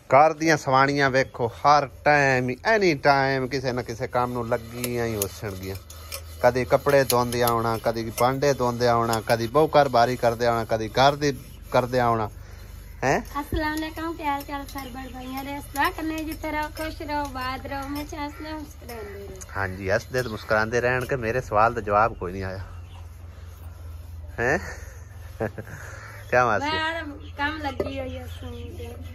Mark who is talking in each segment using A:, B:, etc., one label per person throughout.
A: घर दियां सवाणियां वेखो हर time any time किसी ना किसी काम नूं लगियां ही होसणगियां। कदी कपड़े धोंदे आउणा, कदी भांडे धोंदे आउणा, कदी बहु घर बारी करदे आउणा, कदी घर दी करदे आउणा है। अस्सलाम वालेकुम, प्यार चाल सारे बड़ भाइयां दे दुआ करने जिते रहो, खुश रहो, बात रहो, हमेशा हंसदे मुस्कुरांदे रहो। हां जी, हंसदे ते मुस्कुरांदे रहण के मेरे सवाल दा जवाब कोई नहीं आया हैं। क्या मासी मैं काम लगी हुई है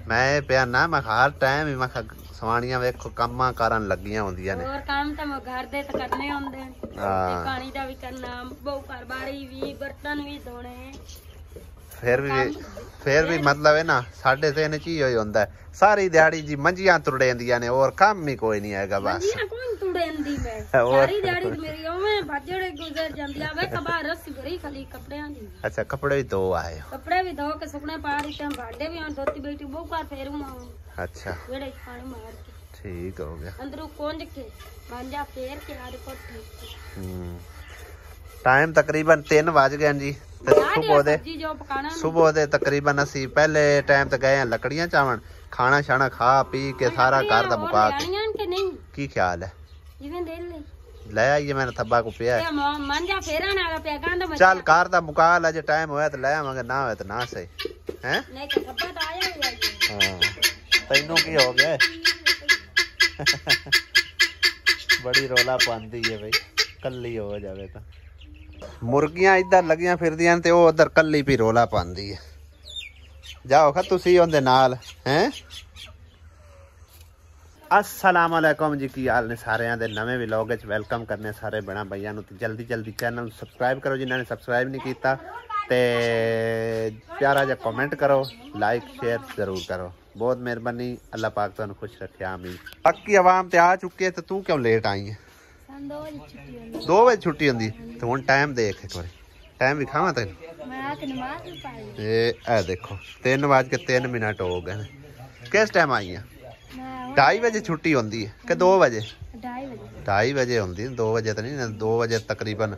A: मैं पिया ना मैं हर टाइम ही मैं सवाणियां वेखो कामां करन लगियां हुंदियां ने और काम तो मैं घर दे ते करने हुंदे हां पानी दा भी करना बहु घर बारी भी बर्तन भी धोने फिर भी मतलब है ना साढ़े तीन च ही होंदा है सारी दिहाड़ी जी मंजियां तुड़ेंदियां ने और काम ही कोई नहीं हैगा बस मंजियां कौन तुड़ेंदी मैं सारी दिहाड़ी मेरी ओवें भजड़े गुजर जांदी आवे कबा रस भरी खाली कपड़ियां दी। अच्छा कपड़े भी धो आए कपड़े भी धो के सुकने पा रही टाइम भांडे भी आन धोती बैठी बहु बार फेरू ना। अच्छा वेड़े पानी मार के ठीक हो गया अंदरों कोंज के मांजा फेर के आरे को टाइम तकरीबन 3 बज गए जी। सुबह दे तकरीबन असी पहले टाइम तक गए लकड़ियां चावन खाना शाना खा पी के सारा घर दा मुका के की ख्याल है ले आइए मैंने थब्बा को पिया चल घर दा मुका अजे टाइम होया तो ले आवांगे ना होया तो ना सही हैं तैनू की हो गया बड़ी रौला पांदी है भाई कल्ली हो जावे तो मुर्गियां इधर लगियां फिरदियां ते ओ उधर कल्ली भी रोला पांदी है। जाओ खा तुसी उंदे नाल हैं। अस्सलाम वालेकुम जी की हाल ने सारे दे नवे व्लॉग विच वेलकम करने सारे बड़ा भैया नु जल्दी जल्दी चैनल सब्सक्राइब करो जिन्हां ने सब्सक्राइब नहीं कीता ते प्यारा जा कमेंट करो लाइक शेयर जरूर करो बहुत मेहरबानी अल्लाह पाक तुहानू खुश रखे आमीन। बाकी आवाम ते आ चुके ते तू क्यों लेट आई है 2 बजे छुट्टी होंदी तो हुन टाइम देख एक बार टाइम भी खावा तेन ए देखो 3:03 हो गए किस टाइम आई है 2:30 बजे छुट्टी होंदी है कि 2 बजे 2:30 बजे होंदी 2 बजे तो नहीं 2 बजे तकरीबन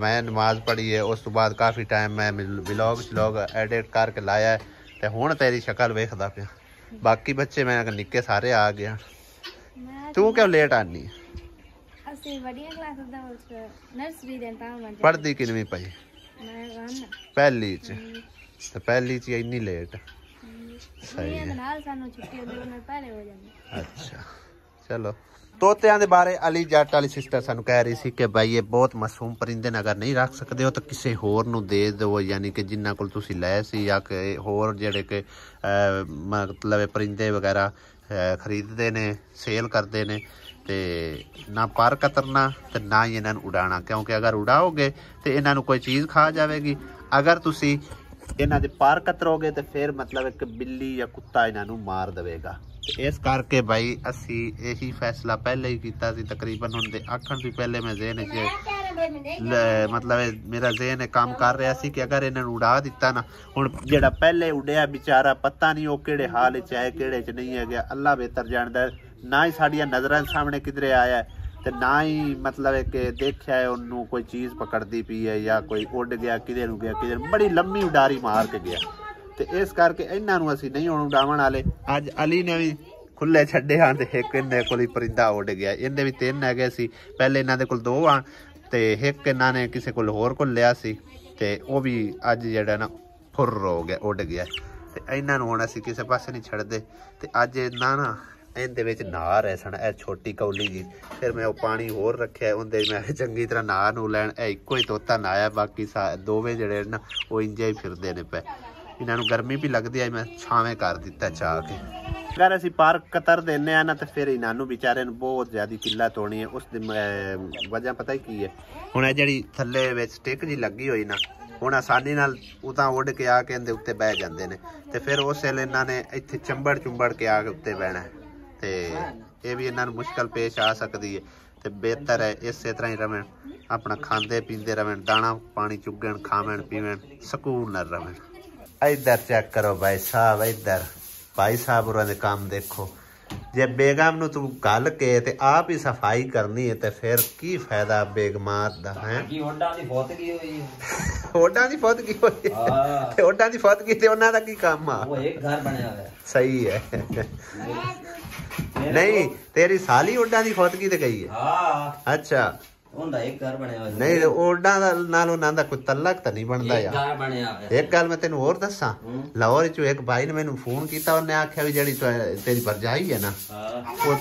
A: मैं नमाज पढ़ी है उस तो बाद काफ़ी टाइम मैं व्लॉग एडिट करके लाया है तो हुन तेरी शक्ल वेखदा पिया बाकी बच्चे मैं निक्के सारे आ गया तू क्यों लेट आनी पढ़दी किनवी पई पहली च पहली च इन्नी लेट सही है अच्छा चलो तोतियां दे बारे अली जट वाली सिस्टर सानू कह रही सी कि भाई ये बहुत मासूम परिंदे ने अगर नहीं रख सकते हो तो किसी होर नू दे दो यानी कि जिन्ना कोल तुसी लै सी या कि होर जेड़े के मतलब परिंदे वगैरह खरीदते ने सेल करते ने ते ना पर कतरना ते ना ही इन्हां नूं उड़ाना क्योंकि अगर उड़ाओगे तो इन्हां नूं कोई चीज़ खा जाएगी अगर तुसी इन्हां दे पर कतरोगे तो फिर मतलब एक बिल्ली या कुत्ता इन्हां नूं मार देवेगा। इस करके भाई असी यही फैसला पहले ही किया सी तकरीबन उनके आखण भी पहले मैं ज़हन मतलब मेरा ज़हन काम कर रहा सी कि अगर इन्होंने उड़ा दिता ना हुण जेड़ा पहले उड़िया बेचारा पता नहीं वो किहड़े हाल च है किहड़े च नहीं है गया अल्लाह बेहतर जानदा ना ही साड़ियां नज़रां सामने किधरे आया है तो ना ही मतलब कि देखा है उन्होंने कोई चीज़ पकड़ती पी है या कोई उड़ गया किधर नूं गया किधर बड़ी लंबी उडारी मार के गया तो इस करके इन्हां नूं असीं नहीं हुण उड़ावण वाले अज अली ने भी खुले छड्डे हाँ ते एक इन्ने कोल परिंदा उड़ गया इन्ने भी 3 है सी पहले इन्हां दे कोल 2 आ ते एक इन्हां ने किसी कोल होर कोल लिया सी ते वो भी अज जेड़ा ना फुर हो गया उड़ गया ते इन्हां नूं हुण असीं किसी पासे नहीं छड्डदे ते अज इन्हां ना इहदे विच नहा रहे सन ए छोटी कौली जी फिर मैं वो पानी होर रखे उहदे मैं चंगी तरह नहा नू लैन इक्को ही तोता नहाया बाकी दोवें जेड़े ना वो इंजे ही फिरदे ने पे इन्हां नूं गर्मी भी लगदी है मैं छावें कर दिता चाह के अगर असीं पार्क कतर देने ना तो फिर इन्हां नूं बेचारे नूं बहुत ज़्यादा किल्लत होनी है उस वजह पता ही की है हुण इह जिहड़ी थल्ले विच स्टिक जी लगी हुई ना हुण आसानी नाल उतां उड़ के आके इहदे उत्ते बह जांदे ने ते फिर उस वेले इन्हां ने इत्थे चंबड़ के आके उत्ते बहना ते ये भी इन्हां नूं मुश्किल पेश आ सकती है तो बेहतर है इस तरह ही रवें अपना खांदे पींदे रवें दाना पानी चुगण खावें पीवें सकून नाल रवें। इधर चेक करो भाई साहब उन्होंने काम देखो जे बेगम नूं तू गल के ते आप ही सफाई करनी है तो फिर की फायदा बेगमात दा है ओडां दी फौतगी होई है ओडां दी फौतगी ते ओडां दी फौतगी ते उन्हां दा की काम आ वो एक घर बनया होया सही है। नहीं तेरी साली उड्डा दी खोदगी ते गई है।
B: हाँ
A: अच्छा
B: एक घर बनया
A: नहीं उड्डा नालों ना दा कोई तलक तो नहीं बनता यार। एक गल मैं तेन होर दसा, लाहौर चो एक भाई ने मैनू फोन किया, उन्हें आख्या भी जेड़ी तेरी भरजाई है ना वो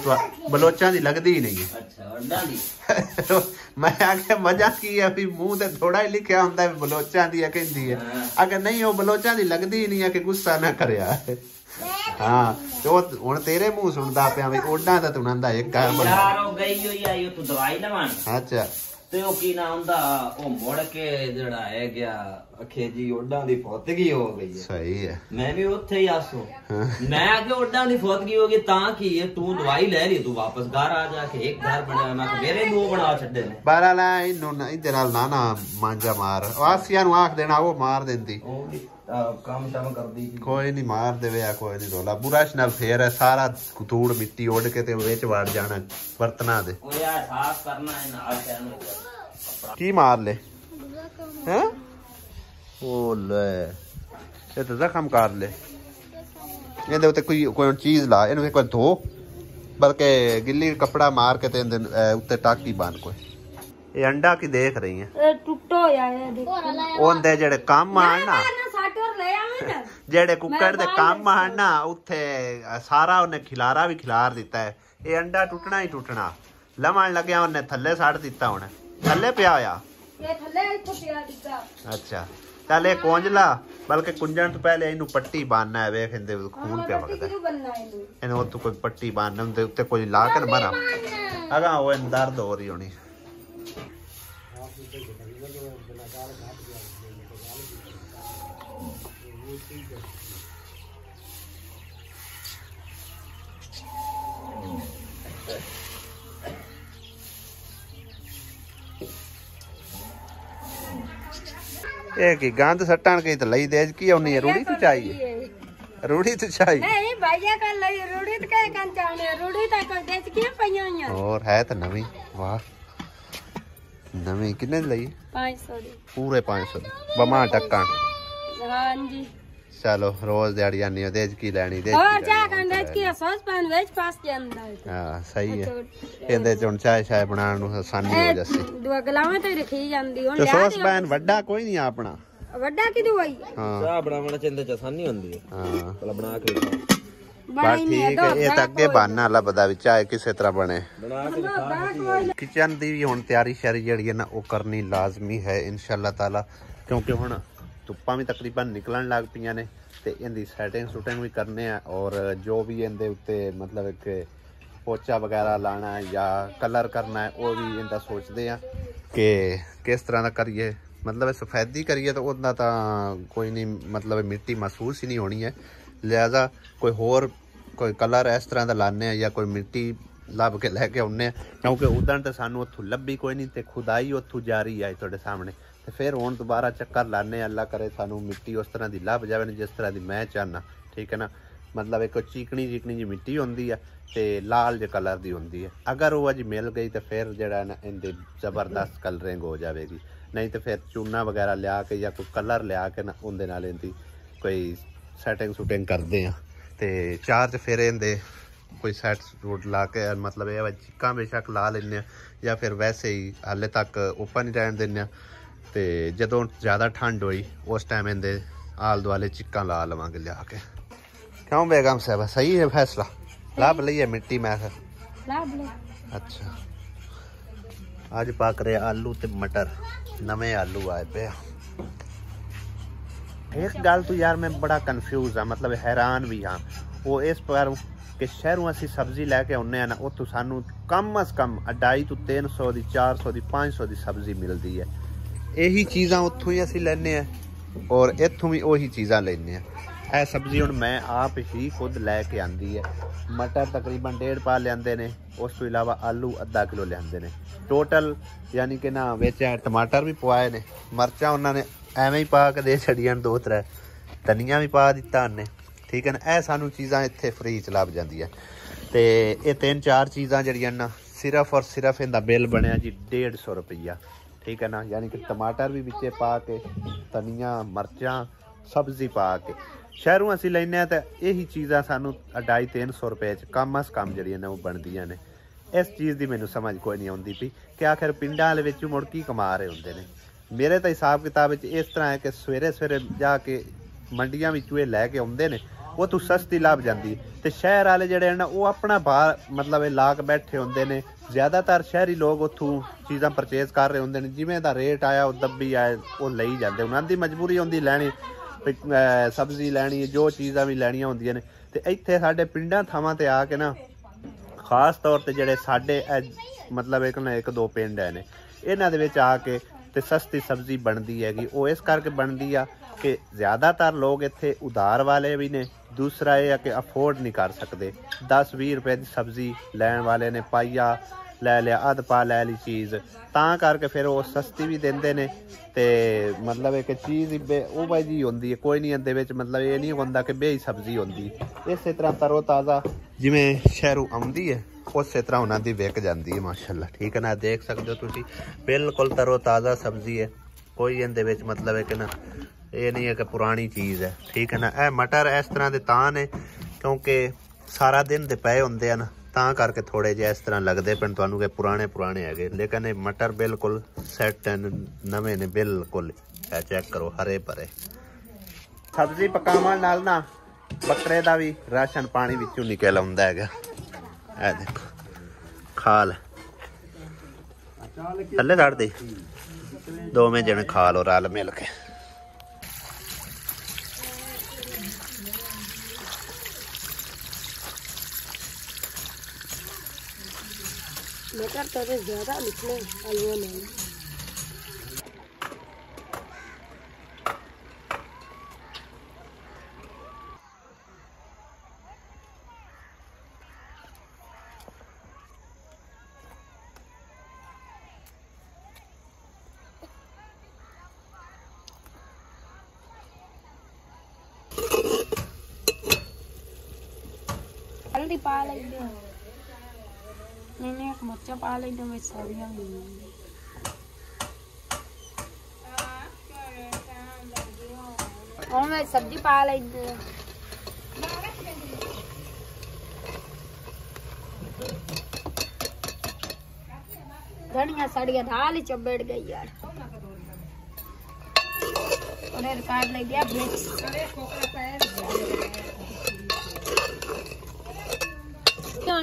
A: बलोचा दी लगदी ही नहीं है। मैं आख्या मजा की है भी मुंह ते थोड़ा ही लिखा होंदा है बलोचा दी है कहंदी है, अगर नहीं वो बलोचा दी लगदी ही नहीं है कि गुस्सा ना करया। हाँ तो हुन तेरे मुंह सुनदा पिया भी ओडा दा तू नंदा एक घर बना
B: यार ओ गई होई आई तू दवाई लवान।
A: अच्छा
B: ते ओ की ना हुंदा ओ मुड़ के जड़ा है गया अखेजी ओडा दी फौतगी हो गई है।
A: सही है
B: मैं भी ओथे ही आसो मैं आके ओडा दी फौतगी हो गई तां की है तू दवाई ले ली तू वापस घर आ जाके एक घर बना मैं मेरे दो बना छड्डे ने
A: बारा ला इनो इधर नाल नाना मांजा मार आसिया नु आख देना वो मार देंदी
B: काम टम कर दी
A: कोई नहीं मार देवे या कोई नहीं रोला बुरश नाल फेर है सारा धूड़ मिट्टी उड़ के ते विच वड़ जाना बर्तना दे
B: ओ यार साफ करना है ना
A: की मार ले हैं ओ ले ये तो जख्म कर ले ਇਹਦੇ ਉੱਤੇ ਕੋਈ ਚੀਜ਼ ਲਾ ਇਹਨੂੰ ਇੱਕ ਵਾਰ ਧੋ ਬਲਕਿ ਗਿੱਲੀ ਕਪੜਾ ਮਾਰ ਕੇ ਤੇ ਉੱਤੇ ਟਾਕੀ ਬੰਨ ਕੋਈ ਇਹ ਅੰਡਾ ਕੀ ਦੇਖ ਰਹੀ ਹੈ
C: ਇਹ ਟੁੱਟੋ ਯਾਰ ਦੇਖੋ
A: ਉਹਦੇ ਜਿਹੜੇ ਕੰਮ ਆਣ ਨਾ ਜਿਹੜੇ ਕੁੱਕੜ ਦੇ ਕੰਮ ਆਣ ਨਾ ਉੱਥੇ ਸਾਰਾ ਉਹਨੇ ਖਿਲਾਰਾ ਵੀ ਖਿਲਾਰ ਦਿੱਤਾ ਹੈ ਇਹ ਅੰਡਾ ਟੁੱਟਣਾ ਹੀ ਟੁੱਟਣਾ ਲਵਣ ਲੱਗਿਆ ਉਹਨੇ ਥੱਲੇ ਛੱਡ ਦਿੱਤਾ ਹੁਣ ਥੱਲੇ ਪਿਆ ਹੋਇਆ ਇਹ ਥੱਲੇ ਇੱਥੇ ਪਿਆ ਦਿੱਤਾ ਅੱਛਾ ਚੱਲ ਇਹ ਕੁੰਝਲਾ ਬਲਕਿ ਕੁੰਝਣ ਤੋਂ ਪਹਿਲੇ ਇਹਨੂੰ ਪੱਟੀ ਬੰਨਣਾ ਹੈ ਵੇਖ ਇਹਦੇ ਖੂਨ ਪਿਆ ਵਗਦਾ ਇਹਨੂੰ ਉਹ ਤੋਂ ਕੋਈ ਪੱਟੀ ਬੰਨਣ ਦੇ ਉੱਤੇ ਕੋਈ ਲਾ ਕੇ ਬਣਾ ਅਗਾ ਉਹ ਦਰਦ ਹੋ ਰਹੀ ਹੋਣੀ की गंद सट्टन की तो लई देज की होनी है रूढ़ी तो चाहिए रूढ़ी तो चाहिए
C: नहीं भैया का लई रूढ़ी तो कहे कन चाहने रूढ़ी तक देज की पईयां हैं
A: और है तो नवी वाह नवी कितने लई
C: 500 दी
A: पूरे 500 बमा टक्कन
C: हां जी
A: चलो रोज दिहाड़ी आनी है देज की लेनी देज
C: और जा कन देज की सॉस पान वेज पास के अंदर
A: हां सही है ਇਹਦੇ ਚ ਹੁਣ ਚਾਹ ਸ਼ਾਇ ਬਣਾਉਣ ਨੂੰ ਆਸਾਨੀ ਹੋ ਜਾਸੀ
C: ਦੋ ਗਲਾਵਾਂ ਤੇ ਰੱਖੀ ਜਾਂਦੀ ਹੁਣ
A: ਤੇ ਸੌਸ ਪੈਨ ਵੱਡਾ ਕੋਈ ਨਹੀਂ ਆਪਣਾ
C: ਵੱਡਾ ਕਿਦੋਂ ਆਈ
A: ਹਾਂ
B: ਚਾਹ ਬਣਾਉਣਾ ਚਾਹੁੰਦੇ ਚ ਆਸਾਨੀ ਹੁੰਦੀ ਹੈ
A: ਹਾਂ
B: ਚਲ ਬਣਾ ਕੇ
A: ਬਸ ਠੀਕ ਹੈ ਇਹ ਤਾਂ ਅੱਗੇ ਬਹਾਨਾ ਲੱਭਦਾ ਵੀ ਚਾਹੇ ਕਿਸੇ ਤਰ੍ਹਾਂ ਬਣੇ
B: ਬਣਾ ਕੇ
A: ਕਿਚਨ ਦੀ ਵੀ ਹੁਣ ਤਿਆਰੀ ਸ਼ਰੀ ਜਿਹੜੀ ਹੈ ਨਾ ਉਹ ਕਰਨੀ ਲਾਜ਼ਮੀ ਹੈ ਇਨਸ਼ਾਅੱਲਾ ਤਾਲਾ ਕਿਉਂਕਿ ਹੁਣ ਧੁੱਪਾਂ ਵੀ ਤਕਰੀਬਨ ਨਿਕਲਣ ਲੱਗ ਪਈਆਂ ਨੇ ਤੇ ਇਹਦੀ ਸੈਟਿੰਗ ਸ਼ੂਟਿੰਗ ਵੀ ਕਰਨੇ ਆ ਔਰ ਜੋ ਵੀ ਇਹਦੇ ਉੱਤੇ ਮਤਲਬ ਇੱਕ ਪੋਚਾ ਵਗੈਰਾ ਲਾਣਾ ਹੈ ਜਾਂ ਕਲਰ ਕਰਨਾ ਹੈ ਉਹ ਵੀ ਇਹਦਾ ਸੋਚਦੇ ਆ ਕਿ ਕਿਸ ਤਰ੍ਹਾਂ ਦਾ ਕਰੀਏ मतलब सफेदी करिए तो उतना तो कोई नहीं मतलब मिट्टी महसूस ही नहीं होनी है लिहाजा कोई होर कोई कलर इस तरह का लाने या कोई मिट्टी ਲੱਭ के लैके आने क्योंकि उदन तो सानू उथों लभी कोई नहीं तो खुदाई उथों जारी है तुहाडे सामने तो फिर हुण दोबारा चक्कर लाने अल्लाह करे सानू मिट्टी उस तरह की लभ जाए जिस तरह की मैं चाहना ठीक है ना मतलब एक चीकनी जी मिट्टी होंदी है ते लाल जे कलर की होंदी है अगर वो अज मिल गई तो फिर जिहड़ा ना इहदे जबरदस्त कलरिंग हो जाएगी नहीं तो फिर चूना वगैरह लिया के या कोई कलर लिया के ना उहदे नाल इहदी कोई सैटिंग सूटिंग करते हैं तो चार च फिर इहदे कोई सैट सूट ला के मतलब ये चिक्कां बेशक ला लें या फिर वैसे ही हाले तक ओपन ही रहन दें तो जदों ज़्यादा ठंड हुई उस टाइम इहदे आल दुआले चिक्कां ला लवांगे लिया के क्यों बेगम साहब सही है फैसला लाभ लईए मिट्टी मैं अच्छा अज पक रहे आलू ते मटर नवे आलू आए पे एक गल तो यार मैं बड़ा कन्फ्यूज हाँ मतलब हैरान भी हाँ वो इस पर कि शहरों असी सब्जी लैके आने ना उतो सानू कम अज कम 250 तो 300 की 400 की 500 की सब्जी मिलती है यही चीज़ां उत्थों ही असी लैने और इत्थों भी उही चीज़ां लैने है सब्जी हुण मैं आप ही खुद लैके आंदी है मटर तकरीबन 1.5 पा लियाते ने उस तो इलावा आलू अद्धा किलो लियाते ने टोटल यानी कि ना विच टमाटर भी पवाए ने मरचा उन्होंने एवें ही पा के दे छड़ियां 2-3 धनिया भी पा दिता उन्हें ठीक है ना यह सानू चीज़ां इत्थे फ्री च लभ जांदी है तो ये 3-4 चीज़ां जड़ियां ना सिर्फ और सिर्फ इनका बिल बनया जी 150 रुपया ठीक है ना यानी कि टमाटर भी विचे पा के धनिया मरचां सब्जी पा के शहरों असीं लैने आ ते यही चीज़ां सानू 250-300 रुपए च कम अस कम जड़ियां ने वो बनदियां ने। इस चीज़ की मैनू समझ कोई नहीं आती पई कि आखिर पिंडां वाले विच मुड़ की कमा रहे होंदे ने। मेरे तो हिसाब किताब इस तरह है कि सवेरे सवेरे जाके मंडियां विचों ये लैके आउंदे ने, वो तू सस्ती लभ जाती। तो शहर वाले जिहड़े ना वो अपना बाहर मतलब ला के बैठे होंदे ने। ज़्यादातर शहरी लोग उत्थों चीज़ां परचेज कर रहे होंदे ने, जिवें दा रेट आया वो दब्बी आए वो लई जांदे। उन्हां दी मजबूरी होंदी लैनी, सब्जी लैनी, जो चीज़ां भी लैनियां होंदियां ने। ते इत्थे साडे पिंडां थावां ते आके ना खास तौर ते जिहड़े साडे मतलब एक दो पिंड है ने, इन्हां दे विच आके ते सस्ती सब्जी बनती हैगी। वो इस करके बनती आ कि ज़्यादातर लोग इत्थे उधार वाले भी ने, दूसरा ये है कि अफोर्ड नहीं कर सकते। 10-20 रुपए की सब्जी लैन वाले ने पाइया लै लिया, अध पा लै ली चीज़, तां करके फिर वो सस्ती भी देंदे ने। ते मतलब एक चीज़ वो भाई जी होंदी है, कोई नहीं इहदे विच मतलब ये नहीं होंदा कि बेही सब्जी होंदी। इस तरह तरो ताज़ा जिवें शहरों आउंदी है उस तरह उन्हां दी विक जाती है माशाअल्लाह। ठीक है ना, देख सकते हो तुसीं बिल्कुल तरो ताज़ा सब्जी है, कोई इहदे विच मतलब है कि ना ये नहीं है कि पुरानी चीज़ है। ठीक है ना। यह मटर इस तरह के तां ने क्योंकि सारा दिन दे पए होंदे ना, तां करके थोड़े जे इस तरह लगते पे तुहानू कि पुराने है, लेकिन ये मटर बिल्कुल सैट नवे ने बिल्कुल। चेक करो हरे भरे। सब्जी पकावन नाल ना बकरे का भी राशन पानी विचों निकल आउंदा है। ए देखो खाल थल्ले छड्ड दे, दोवें जने खा लो रल मिल के।
C: मटर तो ज्यादा निकले आलू में। हल्दी पा लेंगे, एक मर्चा पा लेंगे में सारियां। और मैं सब्जी पा लेंगे। धनिया सड़िया दाल ही चबेड़ गई यार। और काट ले गया मिक्स।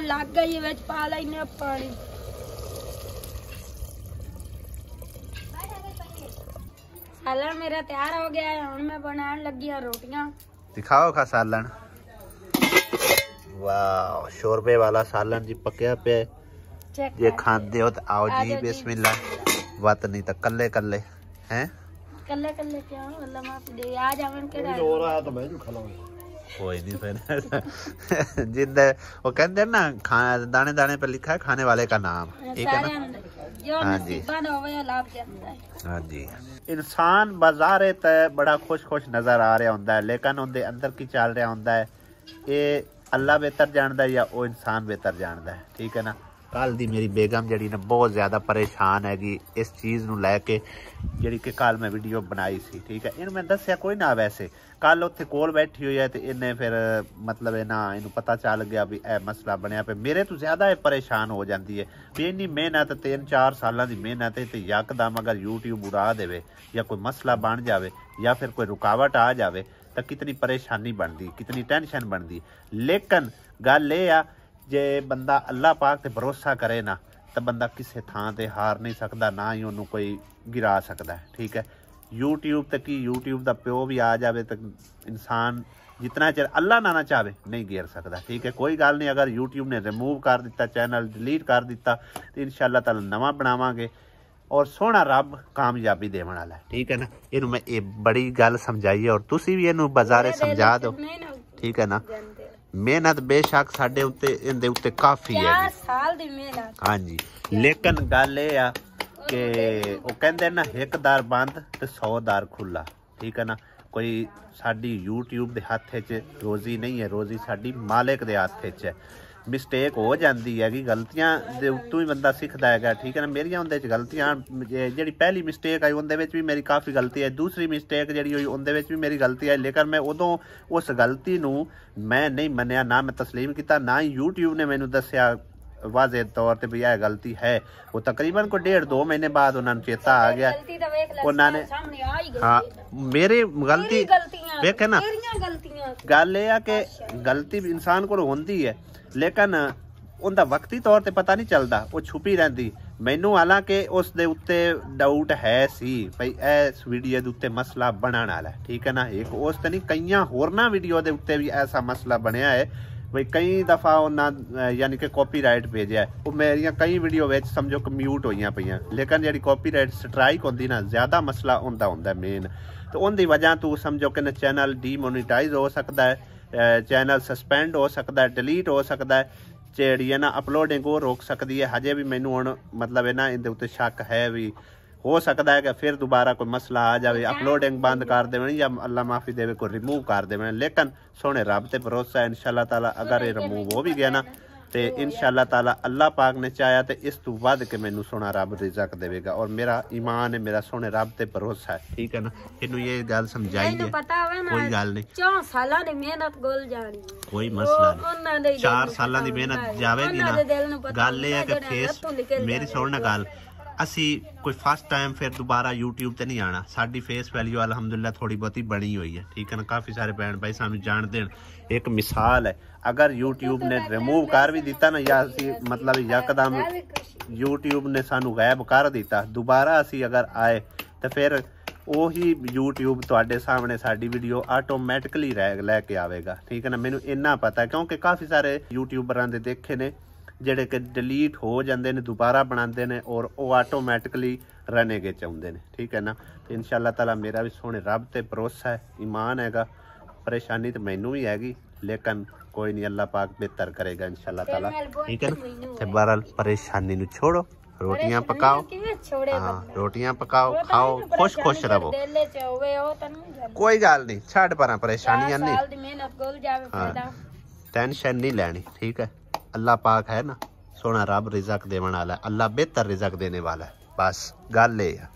C: लग गई विच पा लेने पानी। सालन मेरा तैयार हो गया है, हुण मैं बनाने लगी हां रोटियां।
A: दिखाओ खा सालन। वाह शोरबे वाला सालन जी पकया पे। जे खांदे हो तो आओ जी बिस्मिल्लाह। वत नहीं तो कल्ले कल्ले हैं,
C: कल्ले कल्ले क्या मतलब माफ दे आ जावन केड़ा
D: हो रहा तो मैं जो खा लूंगा।
A: कोई नहीं फिर जिंदा वो कहते हैं ना दाने दाने पर लिखा है खाने वाले का नाम। ठीक है ना। हाँ जी हाँ जी। इंसान बाजारे तय बड़ा खुश नजर आ रहा होंदा है, लेकिन उनके अंदर की चल रहा होंदा है ये अल्लाह बेहतर जानता है या वो इंसान बेहतर जानता है। ठीक है ना। कल दी मेरी बेगम जड़ी ना बहुत ज़्यादा परेशान हैगी इस चीज़ नूं लैके जी कि कल मैं वीडियो बनाई सी। ठीक है। इन मैं दस्या कोई ना, वैसे कल उत्थे कोल बैठी हुई है तो इन्हें फिर मतलब है ना इनू पता चल गया भी यह मसला बनया पे। मेरे तो ज़्यादा परेशान हो जाती है भी इन्नी मेहनत 3-4 सालों की मेहनत है तो यकदम अगर यूट्यूब उड़ा दे या कोई मसला बन जाए या फिर कोई रुकावट आ जाए तो कितनी परेशानी बनती, कितनी टेंशन बनती। लेकिन गल ये आ जे बंदा अल्लाह पाक ते भरोसा करे ना तो बंदा किसी थां ते हार नहीं सकता, ना ही उन्होंने कोई गिरा सकता है। ठीक है। यूट्यूब तक की यूट्यूब का प्यो भी आ जाए तो इंसान जितना चਿਰ अल्लाह ना चाहे नहीं गिर सकता। ठीक है। कोई गल नहीं, अगर यूट्यूब ने रिमूव कर दिता, चैनल डिलीट कर दिता तो इंशाअल्लाह ताला नवा बनावांगे और सोहना रब कामयाबी देवन वाला है। ठीक है ना। इनू मैं ये बड़ी गल समझाई है और तुसी भी इनू बाजारे समझा दो। ठीक है ना। मेहनत बेशक साडे उत्ते इहदे उत्ते काफ़ी है
C: साल दी मेहनत। हाँ
A: जी। लेकिन गल ये आ कि वो कहंदे ना एक दार बंद ते 100 दार खुला। ठीक है ना। कोई साडी यूट्यूब दे हत्थ च रोजी नहीं है, रोजी साडी मालिक दे हत्थ च है। ਮਿਸਟੇਕ ਹੋ ਜਾਂਦੀ ਹੈਗੀ, ਗਲਤੀਆਂ ਦੇ ਉੱਤੋਂ ਹੀ ਬੰਦਾ ਸਿੱਖਦਾ ਹੈਗਾ, ਠੀਕ ਹੈ ਨਾ। ਮੇਰੀਆਂ ਉਹਦੇ 'ਚ ਗਲਤੀਆਂ, ਜਿਹੜੀ ਪਹਿਲੀ ਮਿਸਟੇਕ ਆਈ ਉਹਦੇ ਵਿੱਚ ਵੀ ਮੇਰੀ ਕਾਫੀ ਗਲਤੀ ਹੈ, ਦੂਸਰੀ ਮਿਸਟੇਕ ਜਿਹੜੀ ਹੋਈ ਉਹਦੇ ਵਿੱਚ ਵੀ ਮੇਰੀ ਗਲਤੀ ਹੈ, ਲੇਕਿਨ ਮੈਂ ਉਦੋਂ ਉਸ ਗਲਤੀ ਨੂੰ ਮੈਂ ਨਹੀਂ ਮੰਨਿਆ, ਨਾ ਮੈਂ ਤਸਲੀਮ ਕੀਤਾ, ਨਾ ਹੀ YouTube ਨੇ ਮੈਨੂੰ ਦੱਸਿਆ ਵਾਜ਼ੇ ਤੌਰ ਤੇ ਵੀ ਇਹ ਗਲਤੀ ਹੈ। ਉਹ ਤਕਰੀਬਨ ਕੋਈ 1.5-2 ਮਹੀਨੇ ਬਾਅਦ ਉਹਨਾਂ ਨੂੰ ਚੇਤਾ ਆ ਗਿਆ, ਉਹਨਾਂ ਨੇ ਹਾਂ ਮੇਰੀ ਗਲਤੀ ਵੇਖੇ ਨਾ। ਗੱਲ ਇਹ ਆ ਕਿ ਗਲਤੀ ਵੀ ਇਨਸਾਨ ਕੋਲ ਹੁੰਦੀ ਹੈ, ਲੇਕਿਨ ਉਹਦਾ ਵਕਤੀ ਤੌਰ ਤੇ ਪਤਾ ਨਹੀਂ ਚੱਲਦਾ, ਉਹ ਛੁਪੀ ਰਹਿੰਦੀ। ਮੈਨੂੰ ਹਾਲਾਂਕਿ ਉਸ ਦੇ ਉੱਤੇ ਡਾਊਟ ਹੈ ਸੀ ਭਈ ਇਸ ਵੀਡੀਓ ਦੇ ਉੱਤੇ ਮਸਲਾ ਬਣਨ ਵਾਲਾ, ਠੀਕ ਹੈ ਨਾ। ਇੱਕ ਉਸ ਤੇ ਨਹੀਂ, ਕਈਆਂ ਹੋਰਨਾਂ ਵੀਡੀਓ ਦੇ ਉੱਤੇ ਵੀ ਐਸਾ ਮਸਲਾ ਬਣਿਆ ਹੈ ਬਈ ਕਈ ਦਫਾ ਉਹਨਾਂ ਯਾਨੀ ਕਿ ਕਾਪੀਰਾਈਟ ਭੇਜਿਆ, ਉਹ ਮੇਰੀਆਂ ਕਈ ਵੀਡੀਓ ਵਿੱਚ ਸਮਝੋ ਕਿ ਮਿਊਟ ਹੋਈਆਂ ਪਈਆਂ, ਲੇਕਿਨ ਜਿਹੜੀ ਕਾਪੀਰਾਈਟ ਸਟ੍ਰਾਈਕ ਹੁੰਦੀ ਨਾ, ਜ਼ਿਆਦਾ ਮਸਲਾ ਹੁੰਦਾ ਮੇਨ, ਤੇ ਉਹਦੀ ਵਜ੍ਹਾ ਤੋਂ ਸਮਝੋ ਕਿ ਚੈਨਲ ਡੀਮੋਨੀਟਾਈਜ਼ ਹੋ ਸਕਦਾ ਹੈ, ਚੈਨਲ ਸਸਪੈਂਡ ਹੋ ਸਕਦਾ ਹੈ, ਡਿਲੀਟ ਹੋ ਸਕਦਾ ਹੈ, ਜਿਹੜੀ ਹੈ ਨਾ ਅਪਲੋਡਿੰਗ ਉਹ ਰੋਕ ਸਕਦੀ ਹੈ। ਹਜੇ ਵੀ ਮੈਨੂੰ ਹੁਣ ਮਤਲਬ ਹੈ ਨਾ ਇਹਦੇ ਉੱਤੇ ਸ਼ੱਕ ਹੈ ਵੀ ਹੋ ਸਕਦਾ ਹੈ ਕਿ ਫਿਰ ਦੁਬਾਰਾ ਕੋਈ ਮਸਲਾ ਆ ਜਾਵੇ, ਅਪਲੋਡਿੰਗ ਬੰਦ ਕਰ ਦੇਵਣ ਜਾਂ ਅੱਲਾ ਮਾਫੀ ਦੇਵੇ ਕੋਈ ਰਿਮੂਵ ਕਰ ਦੇਵਣ, ਲੇਕਿन सोने रब ते भरोसा है इंशाल्लाह ताला। अगर ये रिमूव हो भी गया ना तो इंशाल्लाह ताला अल्लाह पाक ने चाहा तो इस तू वध के मैनू सोना रब रिज़क देवेगा, और मेरा ईमान है, मेरा सोने रब ते भरोसा है, ठीक है ना। इन्हू ये गल समझाई है, कोई गल नहीं, 4 साल दी मेहनत गोल जानी, कोई मसला नहीं, 4 साल दी मेहनत जावेगी ना। गल ये है कि फेस मेरी सुन गल, असी कोई फर्स्ट टाइम फिर दोबारा यूट्यूब ते नहीं आना, साडी फेस वैल्यू अलहमदुलिल्लाह थोड़ी बहुती बनी हुई है, ठीक है ना। काफ़ी सारे भैन भाई सानू जानते हैं। एक मिसाल है, अगर यूट्यूब ने रिमूव कर भी दिता ना, या असी मतलब यकदम यूट्यूब ने सानू गायब कर दिता, दोबारा असी अगर आए तो फिर ਉਹੀ YouTube ਤੁਹਾਡੇ ਸਾਹਮਣੇ ਸਾਡੀ ਵੀਡੀਓ ਆਟੋਮੈਟਿਕਲੀ ਲੈ ਕੇ ਆਵੇਗਾ, ਠੀਕ ਹੈ ਨਾ। ਮੈਨੂੰ ਇੰਨਾ ਪਤਾ ਕਿਉਂਕਿ ਕਾਫੀ ਸਾਰੇ ਯੂਟਿਊਬਰਾਂ ਦੇ ਦੇਖੇ ਨੇ ਜਿਹੜੇ ਕਿ ਡਿਲੀਟ ਹੋ ਜਾਂਦੇ ਨੇ, ਦੁਬਾਰਾ ਬਣਾਉਂਦੇ ਨੇ, ਔਰ ਉਹ ਆਟੋਮੈਟਿਕਲੀ ਰਨੇਗੇ ਚਾਹੁੰਦੇ ਨੇ, ਠੀਕ ਹੈ ਨਾ। ਤੇ ਇਨਸ਼ਾਅੱਲਾ ਤਾਲਾ ਮੇਰਾ ਵੀ ਸੋਹਣੇ ਰੱਬ ਤੇ ਭਰੋਸਾ ਹੈ, ਈਮਾਨ ਹੈਗਾ। ਪਰੇਸ਼ਾਨੀ ਤੇ ਮੈਨੂੰ ਵੀ ਹੈਗੀ, ਲੇਕਿਨ ਕੋਈ ਨਹੀਂ, ਅੱਲਾਹ ਪਾਕ बेहतर करेगा इंशाल्लाह ताला, ठीक है ना। ते बहरहाल परेशानी नु छोड़ो, रोटियां पकाओ, हाँ रोटियां पकाओ, खाओ, खुश खुश रहो, कोई गल नहीं, छड़ पर परेशानियां नहीं, हाँ टेंशन नहीं लेनी, ठीक है। अल्लाह पाक है ना, सोना रब रिज़क देने वाला है, अल्लाह बेहतर रिज़क देने वाला है, बस गल ये है।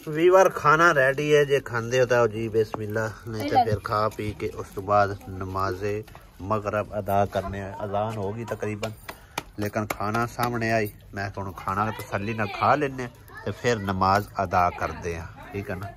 A: वीवर खाना रेडी है, जे खांदे हो तो जी बिस्मिल्लाह, नहीं तो फिर खा पी के उस तो बाद नमाज़े मगरब अदा करने, अजान होगी तकरीबन, लेकिन खाना सामने आई, मैं तो खाना तसल्ली ना खा लेने तो फिर नमाज अदा करते हैं, ठीक है ना।